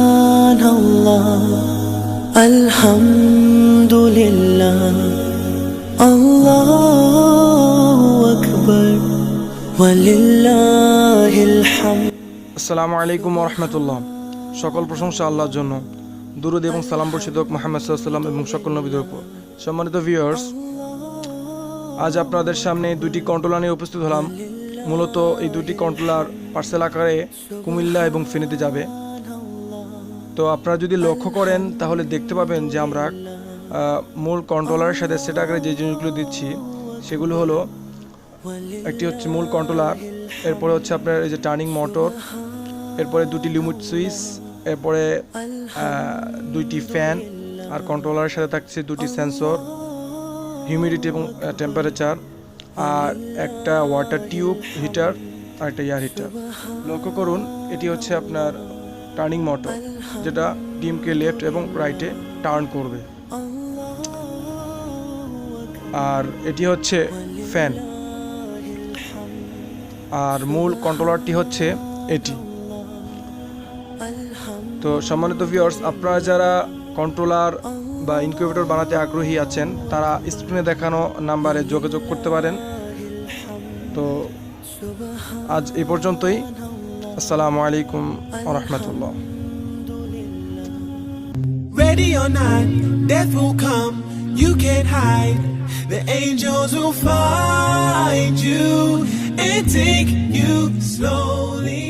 Subhanallah, Alhamdulillah, Allahu Akbar, walillahil hamd. আসসালামু আলাইকুম ওয়া রাহমাতুল্লাহ। সকল প্রশংসা আল্লাহর জন্য। দুরূদ এবং সালাম বর্ষিত হোক মুহাম্মদ সাল্লাল্লাহু আলাইহি ওয়াসাল্লাম এবং সকল নবীদের উপর। সম্মানিত ভিউয়ার্স, আজ আপনাদের সামনে দুটি কন্ট্রোলার নিয়ে উপস্থিত হলাম। মূলত এই দুটি কন্ট্রোলার পার্সেল আকারে কুমিল্লা এবং ফেনীতে যাবে। তো আপনারা যদি লক্ষ্য করেন তাহলে দেখতে পাবেন যে আমরা মূল কন্ট্রোলারের সাথে সেট আকারে যে জিনিসগুলো দিচ্ছি সেগুলো হলো, একটি হচ্ছে মূল কন্ট্রোলার, এরপরে হচ্ছে আপনার এই যে টার্নিং মোটর, এরপরে দুটি লিমিট সুইচ, এরপরে দুইটি ফ্যান, আর কন্ট্রোলারের সাথে থাকছে দুটি সেন্সর, হিউমিডিটি এবং টেম্পারেচার, আর একটা ওয়াটার টিউব হিটার আর একটা এয়ার হিটার। লক্ষ্য করুন, এটি হচ্ছে আপনার টার্নিং মোটর, যেটা ডিমকে লেফট এবং রাইটে টার্ন করবে। আর এটি হচ্ছে ফ্যান, আর মূল কন্ট্রোলারটি হচ্ছে এটি। তো সম্মানিত ভিউয়ার্স, আপনারা যারা কন্ট্রোলার বা ইনকিউবেটর বানাতে আগ্রহী আছেন তারা স্ক্রিনে দেখানো নাম্বারে যোগাযোগ করতে পারেন। তো আজ এই পর্যন্তই। আসসালামু আলাইকুম ওয়া রাহমাতুল্লাহ। Ready or not, death will come, you can't hide. The angels will find you and take you slowly